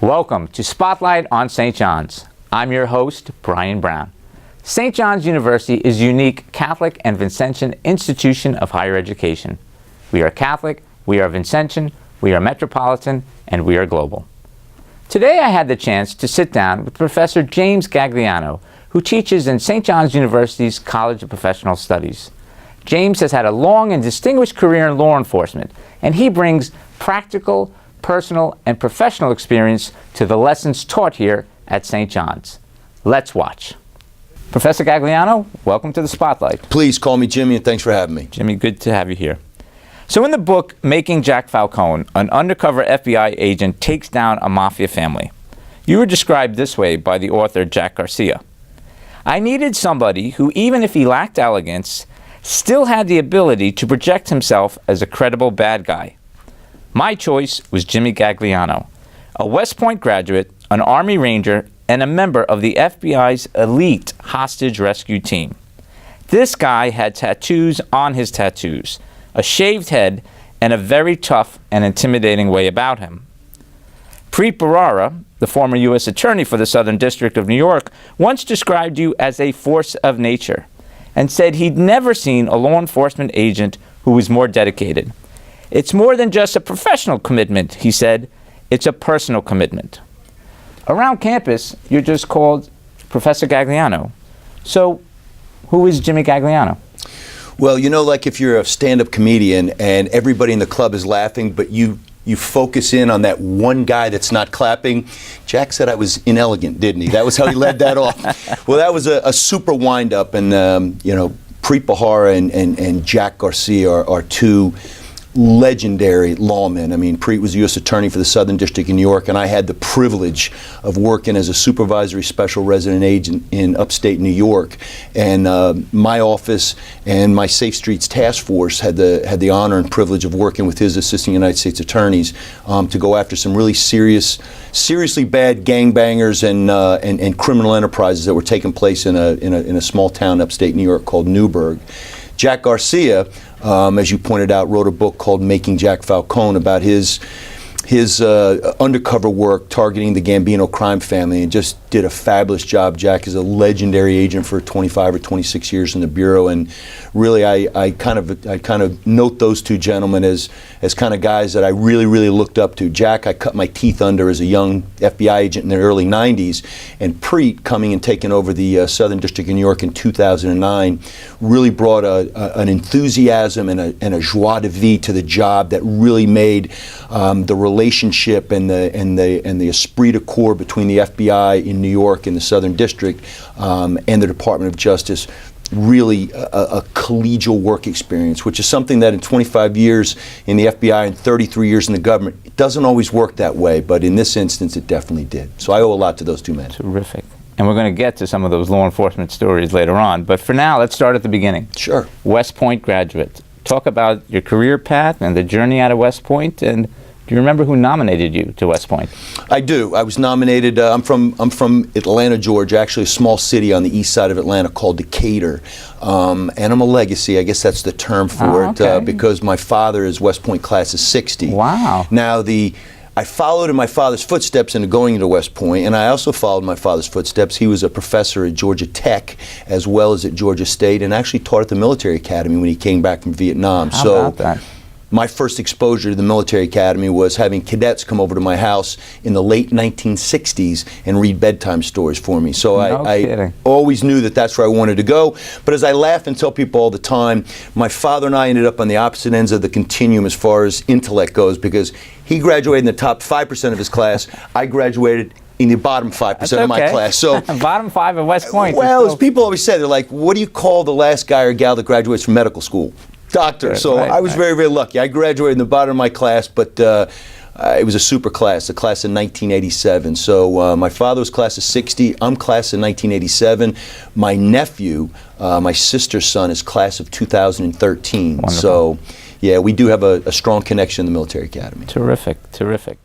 Welcome to Spotlight on St. John's. I'm your host, Brian Brown. St. John's University is a unique Catholic and Vincentian institution of higher education. We are Catholic, we are Vincentian, we are metropolitan, and we are global. Today I had the chance to sit down with Professor James Gagliano, who teaches in St. John's University's College of Professional Studies. James has had a long and distinguished career in law enforcement, and he brings practical, personal, and professional experience to the lessons taught here at St. John's. Let's watch. Professor Gagliano, welcome to the Spotlight. Please call me Jimmy, and thanks for having me. Jimmy, good to have you here. So in the book, Making Jack Falcone, an undercover FBI agent takes down a mafia family. You were described this way by the author Jack Garcia. I needed somebody who, even if he lacked elegance, still had the ability to project himself as a credible bad guy. My choice was Jimmy Gagliano, a West Point graduate, an Army Ranger, and a member of the FBI's elite hostage rescue team. This guy had tattoos on his tattoos, a shaved head, and a very tough and intimidating way about him. Preet Bharara, the former U.S. Attorney for the Southern District of New York, once described you as a force of nature and said he'd never seen a law enforcement agent who was more dedicated. It's more than just a professional commitment, he said. It's a personal commitment. Around campus, you're just called Professor Gagliano. So, who is Jimmy Gagliano? Well, you know, like if you're a stand-up comedian and everybody in the club is laughing, but you focus in on that one guy that's not clapping. Jack said I was inelegant, didn't he? That was how he led that off. Well, that was a super wind-up, and Preet Bharara and Jack Garcia are two legendary lawmen. I mean, Preet was U.S. Attorney for the Southern District of New York, and I had the privilege of working as a supervisory special resident agent in upstate New York. And my office and my Safe Streets Task Force had the honor and privilege of working with his assistant United States attorneys to go after some really seriously bad gangbangers and criminal enterprises that were taking place in a small town upstate New York called Newburgh. Jack Garcia, as you pointed out, wrote a book called Making Jack Falcone about his undercover work targeting the Gambino crime family, and just did a fabulous job. Jack is a legendary agent for 25 or 26 years in the Bureau, and really I kind of note those two gentlemen as kind of guys that I really looked up to. Jack I cut my teeth under as a young FBI agent in the early 90s, and Preet, coming and taking over the Southern District of New York in 2009, really brought an enthusiasm and a joie de vivre to the job that really made the relationship and the esprit de corps between the FBI in New York and the Southern District and the Department of Justice really a collegial work experience, which is something that in 25 years in the FBI and 33 years in the government, it doesn't always work that way, but in this instance it definitely did. So I owe a lot to those two men. Terrific. And we're going to get to some of those law enforcement stories later on, but for now let's start at the beginning. Sure. West Point graduate. Talk about your career path and the journey out of West Point, and do you remember who nominated you to West Point? I do. I was nominated. I'm from Atlanta, Georgia, actually a small city on the east side of Atlanta called Decatur. And I'm a legacy. I guess that's the term for it, because my father is West Point class of 60. Wow. Now, I followed in my father's footsteps into going into West Point, and I also followed my father's footsteps. He was a professor at Georgia Tech as well as at Georgia State, and actually taught at the military academy when he came back from Vietnam. How about that? My first exposure to the military academy was having cadets come over to my house in the late 1960s and read bedtime stories for me. So I always knew that that's where I wanted to go. But as I laugh and tell people all the time, my father and I ended up on the opposite ends of the continuum as far as intellect goes, because he graduated in the top 5% of his class. I graduated in the bottom 5% of my class. So bottom 5 at West Point. Well, as people always say, they're like, what do you call the last guy or gal that graduates from medical school? Doctor. So I was very lucky. I graduated in the bottom of my class, but it was a super class, a class in 1987. So my father was class of 60. I'm class of 1987. My nephew, my sister's son, is class of 2013. Wonderful. So yeah, we do have a strong connection in the military academy. Terrific, terrific.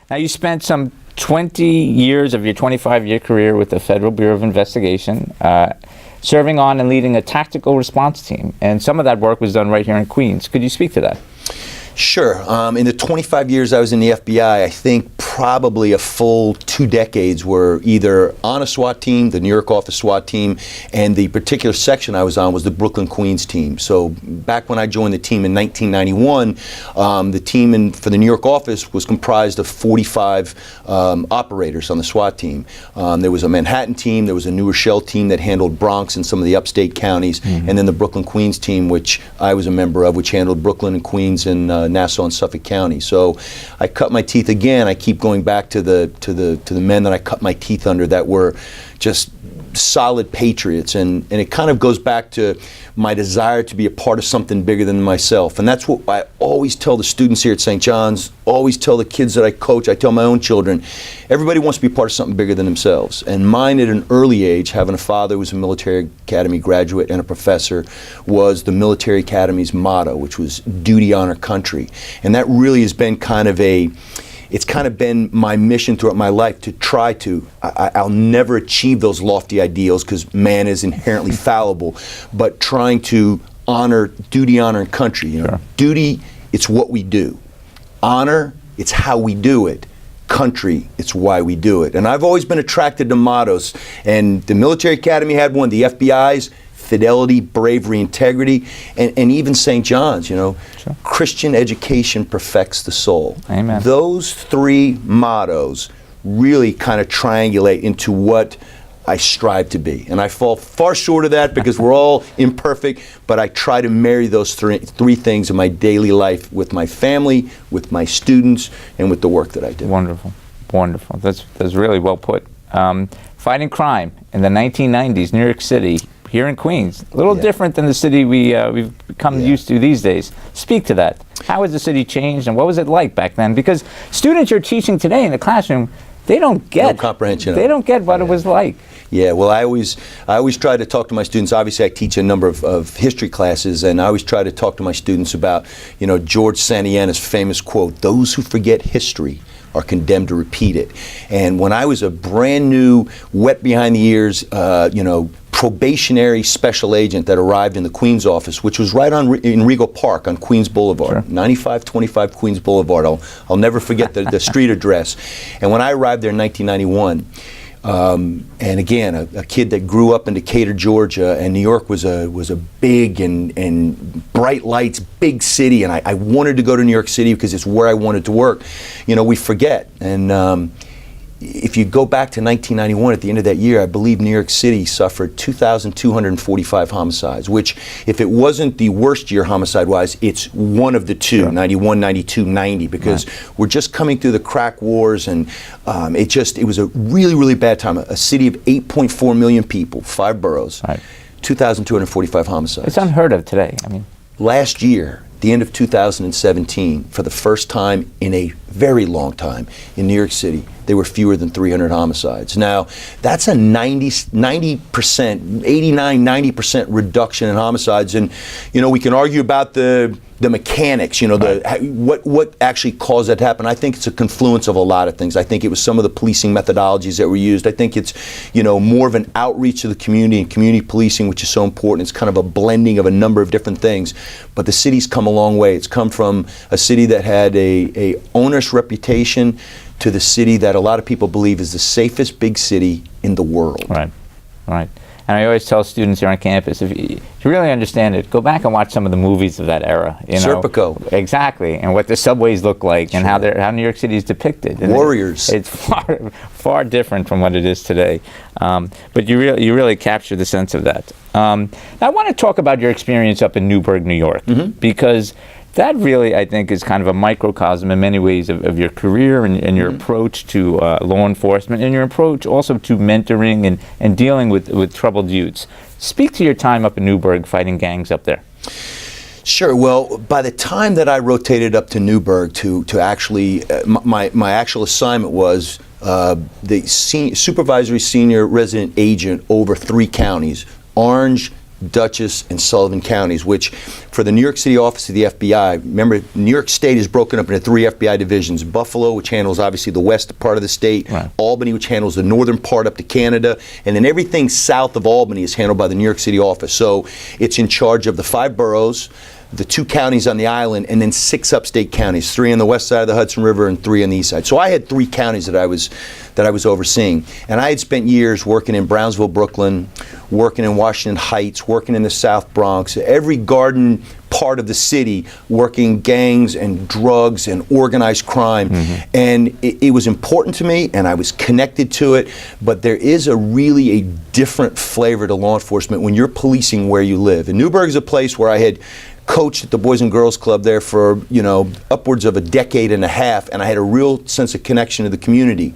Now, you spent some 20 years of your 25-year career with the Federal Bureau of Investigation, serving on and leading a tactical response team. And some of that work was done right here in Queens. Could you speak to that? Sure. In the 25 years I was in the FBI, I think probably a full 2 decades were either on a SWAT team, the New York office SWAT team, and the particular section I was on was the Brooklyn Queens team. So back when I joined the team in 1991, the team for the New York office was comprised of 45 operators on the SWAT team. There was a Manhattan team, there was a New Rochelle team that handled Bronx and some of the upstate counties, and then the Brooklyn Queens team, which I was a member of, which handled Brooklyn and Queens and Nassau and Suffolk County. So I cut my teeth again. I keep going back to the men that I cut my teeth under that were just solid patriots, and it kind of goes back to my desire to be a part of something bigger than myself. And that's what I always tell the students here at St. John's, always tell the kids that I coach, I tell my own children, everybody wants to be part of something bigger than themselves. And mine at an early age, having a father who was a military academy graduate and a professor, was the military academy's motto, which was duty, honor, country. And that really has been it's kind of been my mission throughout my life to try to, I'll never achieve those lofty ideals because man is inherently fallible, but trying to honor duty, honor, and country. You know, sure. Duty, it's what we do. Honor, it's how we do it. Country, it's why we do it. And I've always been attracted to mottos, and the military academy had one, the FBI's, fidelity, bravery, integrity, and even St. John's, you know, sure. Christian education perfects the soul. Amen. Those 3 mottos really kind of triangulate into what I strive to be. And I fall far short of that because we're all imperfect, but I try to marry those three things in my daily life with my family, with my students, and with the work that I do. Wonderful, wonderful. That's really well put. Fighting crime in the 1990s, New York City, here in Queens, a little different than the city we've become used to these days. Speak to that. How has the city changed, and what was it like back then? Because students you're teaching today in the classroom, they don't get no comprehension. They don't get what it was like. Yeah, well, I always try to talk to my students. Obviously, I teach a number of history classes, and I always try to talk to my students about, you know, George Santayana's famous quote, "Those who forget history are condemned to repeat it." And when I was a brand new, wet behind the ears, probationary special agent that arrived in the Queens office, which was right in Regal Park on Queens Boulevard, sure. 9525 Queens Boulevard. I'll never forget the street address. And when I arrived there in 1991, and again, a kid that grew up in Decatur, Georgia, and New York was a big and bright lights, big city, and I wanted to go to New York City because it's where I wanted to work. You know, we forget. And if you go back to 1991, at the end of that year, I believe New York City suffered 2,245 homicides, which, if it wasn't the worst year homicide-wise, it's one of the two, sure. 91, 92, 90, because we're just coming through the crack wars, and it was a really, really bad time. A city of 8.4 million people, 5 boroughs, 2,245 homicides. It's unheard of today. I mean, last year, the end of 2017, for the first time in a very long time in New York City, there were fewer than 300 homicides. Now, that's a 90%, 89, 90% reduction in homicides. And, you know, we can argue about the mechanics, you know, what actually caused that to happen. I think it's a confluence of a lot of things. I think it was some of the policing methodologies that were used. I think it's, you know, more of an outreach to the community and community policing, which is so important. It's kind of a blending of a number of different things. But the city's come a long way. It's come from a city that had a onerous reputation to the city that a lot of people believe is the safest big city in the world. Right, right. And I always tell students here on campus, if you really understand it, go back and watch some of the movies of that era. You know? Serpico. Exactly, and what the subways look like, and how New York City is depicted. And Warriors. It's far different from what it is today. But you really capture the sense of that. Now I want to talk about your experience up in Newburgh, New York, because that really, I think, is kind of a microcosm in many ways of your career and your approach to law enforcement, and your approach also to mentoring and dealing with troubled youths. Speak to your time up in Newburgh fighting gangs up there. Sure. Well, by the time that I rotated up to Newburgh to actually, my actual assignment was the supervisory senior resident agent over 3 counties, Orange, Dutchess, and Sullivan counties, which for the New York City office of the FBI, remember, New York State is broken up into 3 FBI divisions. Buffalo, which handles obviously the west part of the state, right. Albany, which handles the northern part up to Canada, and then everything south of Albany is handled by the New York City office. So it's in charge of the 5 boroughs, the 2 counties on the island, and then 6 upstate counties, 3 on the west side of the Hudson River and 3 on the east side. So I had 3 counties that I was overseeing. And I had spent years working in Brownsville, Brooklyn, working in Washington Heights, working in the South Bronx, every garden part of the city, working gangs and drugs and organized crime. And it was important to me, and I was connected to it, but there is really a different flavor to law enforcement when you're policing where you live. And Newburgh is a place where I had coached at the Boys and Girls Club there for, upwards of a decade and a half, and I had a real sense of connection to the community.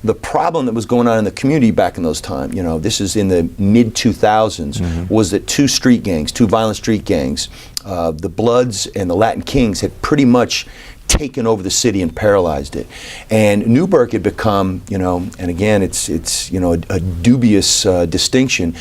The problem that was going on in the community back in those times, this is in the mid-2000s, was that 2 violent street gangs, the Bloods and the Latin Kings, had pretty much taken over the city and paralyzed it. And Newburgh had become, and again, it's a dubious distinction.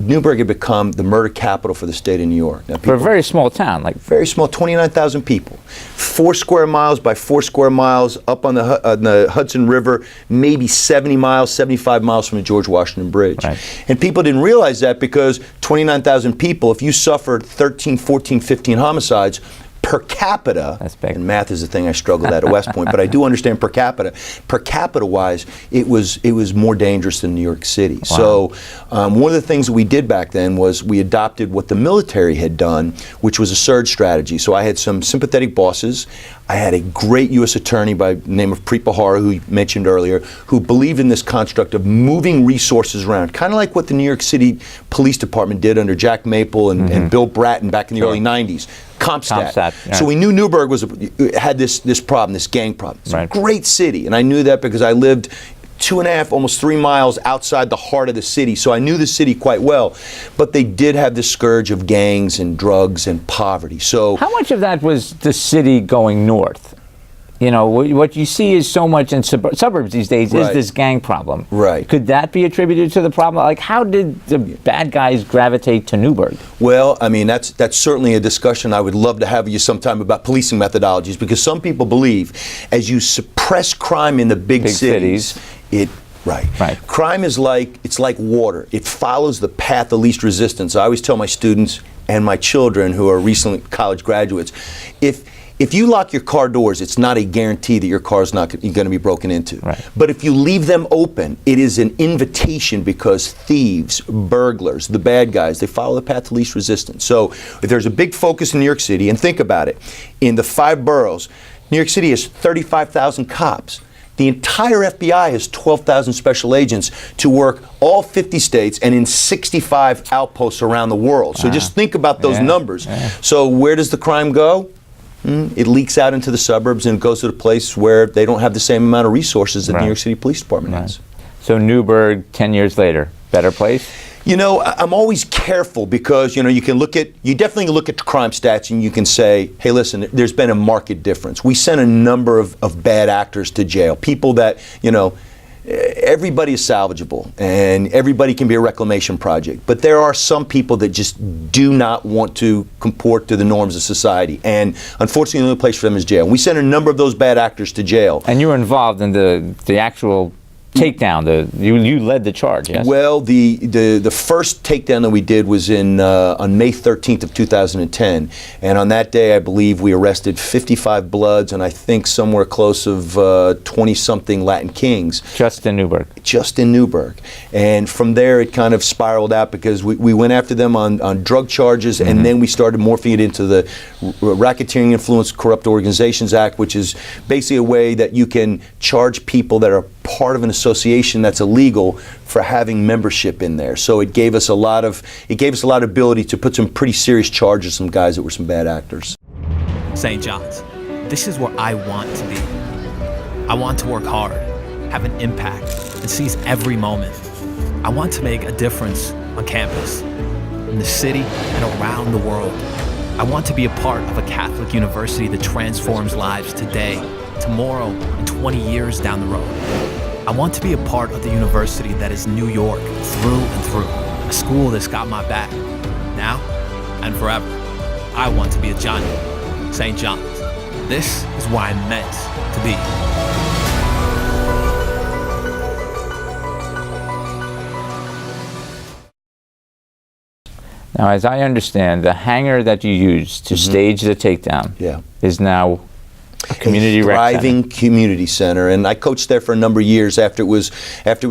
Newburgh had become the murder capital for the state of New York. Now, For a very small town, very small, 29,000 people, 4 square miles by 4 square miles up on the Hudson River, maybe 70 miles, 75 miles from the George Washington Bridge. Right. And people didn't realize that because 29,000 people, if you suffered 13, 14, 15 homicides, per capita, that's big. And math is the thing I struggled at West Point, but I do understand per capita. Per capita wise, it was more dangerous than New York City. Wow. So one of the things that we did back then was we adopted what the military had done, which was a surge strategy. So I had some sympathetic bosses. I had a great U.S. attorney by the name of Preet Bharara, who you mentioned earlier, who believed in this construct of moving resources around, kind of like what the New York City Police Department did under Jack Maple and Bill Bratton back in the early 90s. CompStat. Yeah. So we knew Newburgh had this problem, this gang problem. It's right. a great city, and I knew that because I lived 2.5, almost 3 miles outside the heart of the city, so I knew the city quite well. But they did have this scourge of gangs and drugs and poverty. So how much of that was the city going north? What you see is so much in suburbs these days is this gang problem. Right. Could that be attributed to the problem? How did the bad guys gravitate to Newburgh? Well, I mean, that's certainly a discussion I would love to have with you sometime about policing methodologies, because some people believe as you suppress crime in the big cities, Right. Crime is like water. It follows the path of least resistance. I always tell my students and my children who are recent college graduates, if you lock your car doors, it's not a guarantee that your car is not going to be broken into. Right. But if you leave them open, it is an invitation, because thieves, burglars, the bad guys, they follow the path of least resistance. So if there's a big focus in New York City, and think about it, in the 5 boroughs, New York City has 35,000 cops. The entire FBI has 12,000 special agents to work all 50 states and in 65 outposts around the world. So just think about those numbers. So where does the crime go? It leaks out into the suburbs and goes to the place where they don't have the same amount of resources that the New York City Police Department has. So Newburgh, 10 years later, better place? I'm always careful because, you definitely look at the crime stats and you can say, hey, listen, there's been a marked difference. We sent a number of bad actors to jail, people that, everybody is salvageable and everybody can be a reclamation project, but there are some people that just do not want to comport to the norms of society, and unfortunately the only place for them is jail. We sent a number of those bad actors to jail. And you were involved in the actual takedown. You led the charge, yes? Well, the first takedown that we did was on May 13th of 2010, and on that day I believe we arrested 55 Bloods and I think somewhere close of 20-something Latin Kings. Just in Newburgh? Just in Newburgh. And from there it kind of spiraled out because we went after them on drug charges, and then we started morphing it into the Racketeering Influence Corrupt Organizations Act, which is basically a way that you can charge people that are part of an association that's illegal for having membership in there. So it gave us a lot of ability to put some pretty serious charges on some guys that were some bad actors. St. John's, this is where I want to be. I want to work hard, have an impact, and seize every moment. I want to make a difference on campus, in the city, and around the world. I want to be a part of a Catholic university that transforms lives today, tomorrow, and 20 years down the road. I want to be a part of the university that is New York through and through, a school that's got my back. Now and forever, I want to be a Johnny, St. John's. This is where I'm meant to be. Now, as I understand, the hangar that you used to stage the takedown is now a community rec center. Thriving community center, and I coached there for a number of years after it was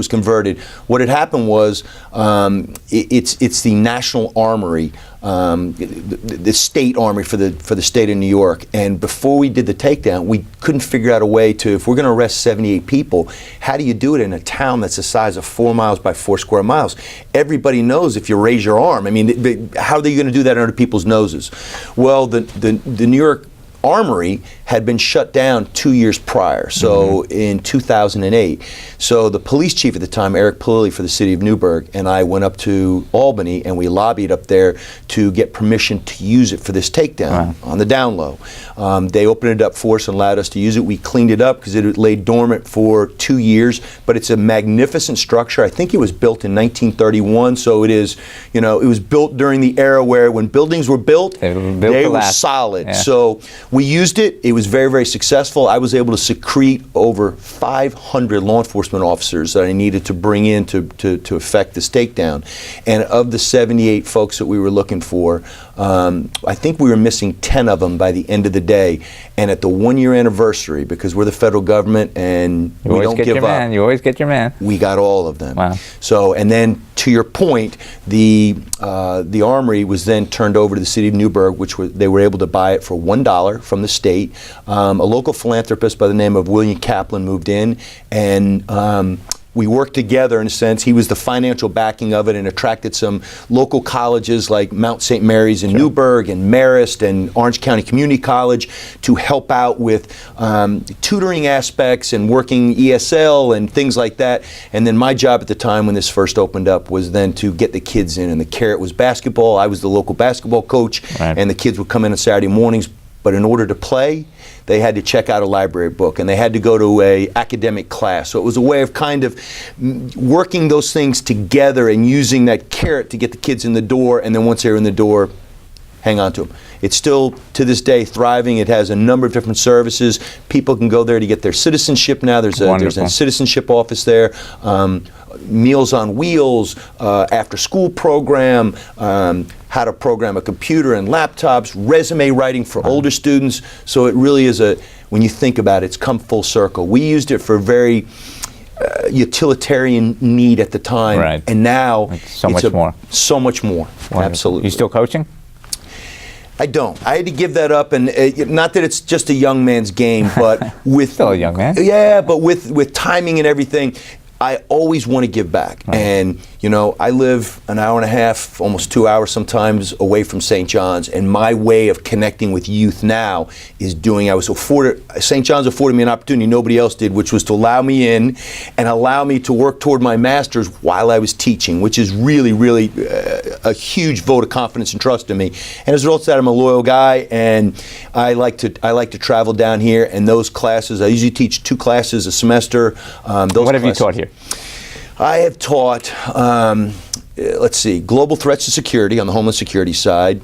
converted. What had happened was it's the National Armory, the state armory for the state of New York. And before we did the takedown, we couldn't figure out a way to, if we're going to arrest 78 people, how do you do it in a town that's the size of 4 miles by 4 square miles? Everybody knows if you raise your arm. I mean, how are you going to do that under people's noses? Well, the New York Armory had been shut down 2 years prior, so in 2008. So the police chief at the time, Eric Pilley for the city of Newburgh, and I went up to Albany and we lobbied up there to get permission to use it for this takedown on the down low. They opened it up for us and allowed us to use it. We cleaned it up because it had laid dormant for 2 years, but it's a magnificent structure. I think it was built in 1931, so it is, you know, it was built during the era where when buildings were built, they were solid. Yeah. So we used it. It was very, very successful. I was able to secrete over 500 law enforcement officers that I needed to bring in to effect this takedown. And of the 78 folks that we were looking for, I think we were missing 10 of them by the end of the day. And at the 1 year anniversary, because we're the federal government and we don't give up. You always get your man. We got all of them. Wow. So, and then to your point, the armory was then turned over to the city of Newburgh, which they were able to buy it for $1 from the state. A local philanthropist by the name of William Kaplan moved in, and we worked together in a sense. He was the financial backing of it and attracted some local colleges like Mount St. Mary's in Newburgh and Marist and Orange County Community College to help out with tutoring aspects and working ESL and things like that. And then my job at the time when this first opened up was then to get the kids in. And the carrot was basketball. I was the local basketball coach, and the kids would come in on Saturday mornings. But in order to play, they had to check out a library book and they had to go to a academic class. So it was a way of kind of working those things together and using that carrot to get the kids in the door, and then once they're in the door, hang on to them. It's still, to this day, thriving. It has a number of different services. People can go there to get their citizenship now. There's a citizenship office there. Meals on Wheels, after school program, how to program a computer and laptops, resume writing for older students. So it really is when you think about it, it's come full circle. We used it for very utilitarian need at the time, and now it's so much more. So much more. Wonderful. Absolutely. You still coaching? I don't. I had to give that up, and not that it's just a young man's game, but with still a young man. Yeah, but with timing and everything, I always want to give back. And you know, I live an hour and a half, almost 2 hours sometimes away from St. John's, and my way of connecting with youth now is St. John's afforded me an opportunity nobody else did, which was to allow me in and allow me to work toward my master's while I was teaching, which is really, really a huge vote of confidence and trust in me. And as a result of that, I'm a loyal guy, and I like to travel down here. And those classes, I usually teach 2 classes a semester. What have you taught here? I have taught, let's see, global threats to security on the Homeland Security side,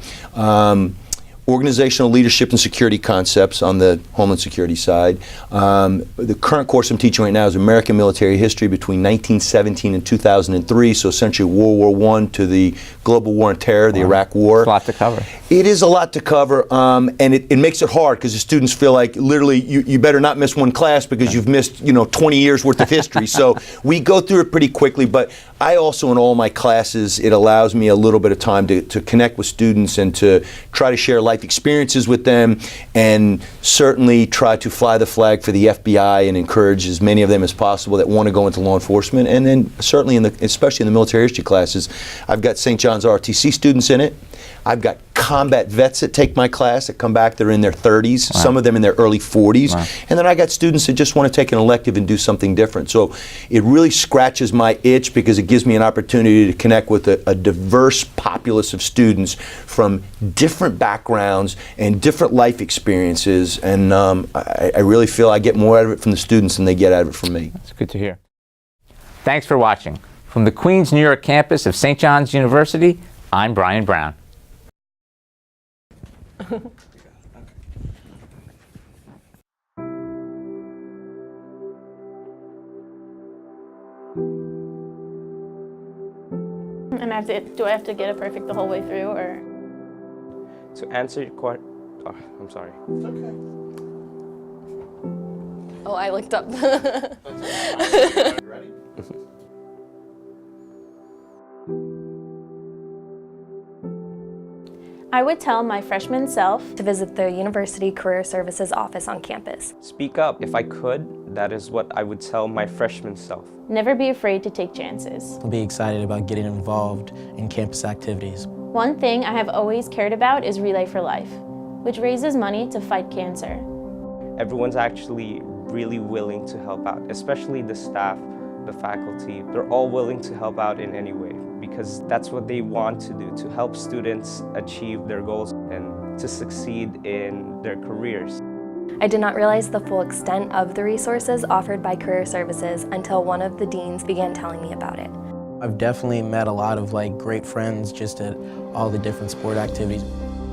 organizational leadership and security concepts on the Homeland Security side. The current course I'm teaching right now is American military history between 1917 and 2003, so essentially World War I to the global war on terror, the Iraq War. It's a lot to cover. It is a lot to cover, and it makes it hard because the students feel like literally you better not miss one class because you've missed 20 years worth of history. So we go through it pretty quickly, but I also in all my classes, it allows me a little bit of time to connect with students and to try to share life experiences with them, and certainly try to fly the flag for the FBI and encourage as many of them as possible that want to go into law enforcement. And then certainly especially in the military history classes, I've got St. John's ROTC students in it. I've got combat vets that take my class that come back, they're in their 30s, some of them in their early 40s. And then I got students that just want to take an elective and do something different. So it really scratches my itch because it gives me an opportunity to connect with a diverse populace of students from different backgrounds and different life experiences. And I really feel I get more out of it from the students than they get out of it from me. That's good to hear. Thanks for watching. From the Queens, New York campus of St. John's University, I'm Brian Brown. And do I have to get it perfect the whole way through, or? To answer your question, oh, I'm sorry. It's okay. Oh, I looked up. Ready? I would tell my freshman self To visit the University Career Services office on campus. Speak up if I could. That is what I would tell my freshman self. never be afraid to take chances. Be excited about getting involved in campus activities. One thing I have always cared about is Relay for Life, which raises money to fight cancer. Everyone's actually really willing to help out, especially the staff, the faculty. They're all willing to help out in any way because that's what they want to do, to help students achieve their goals and to succeed in their careers. I did not realize the full extent of the resources offered by Career Services until one of the deans began telling me about it. I've definitely met a lot of great friends just at all the different sport activities.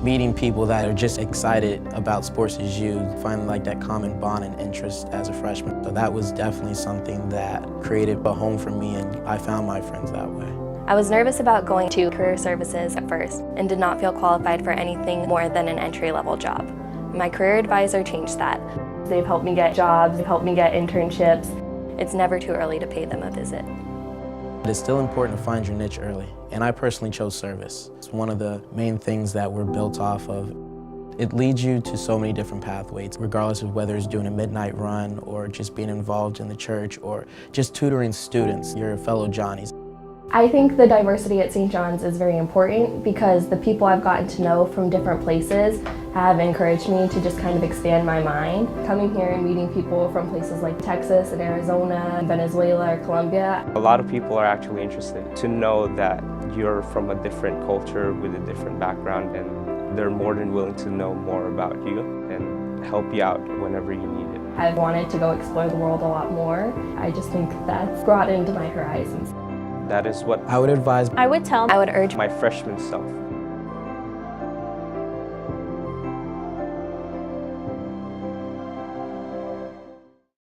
Meeting people that are just excited about sports as you, finding that common bond and interest as a freshman. So that was definitely something that created a home for me, and I found my friends that way. I was nervous about going to Career Services at first and did not feel qualified for anything more than an entry-level job. My career advisor changed that. They've helped me get jobs, they've helped me get internships. It's never too early to pay them a visit. It's still important to find your niche early, and I personally chose service. It's one of the main things that we're built off of. It leads you to so many different pathways, regardless of whether it's doing a midnight run or just being involved in the church or just tutoring students, your fellow Johnnies. I think the diversity at St. John's is very important because the people I've gotten to know from different places have encouraged me to just kind of expand my mind. Coming here and meeting people from places like Texas and Arizona, Venezuela or Colombia. A lot of people are actually interested to know that you're from a different culture with a different background, and they're more than willing to know more about you and help you out whenever you need it. I've wanted to go explore the world a lot more. I just think that's broadened my horizons. That is what I would advise I would tell I would urge my freshman self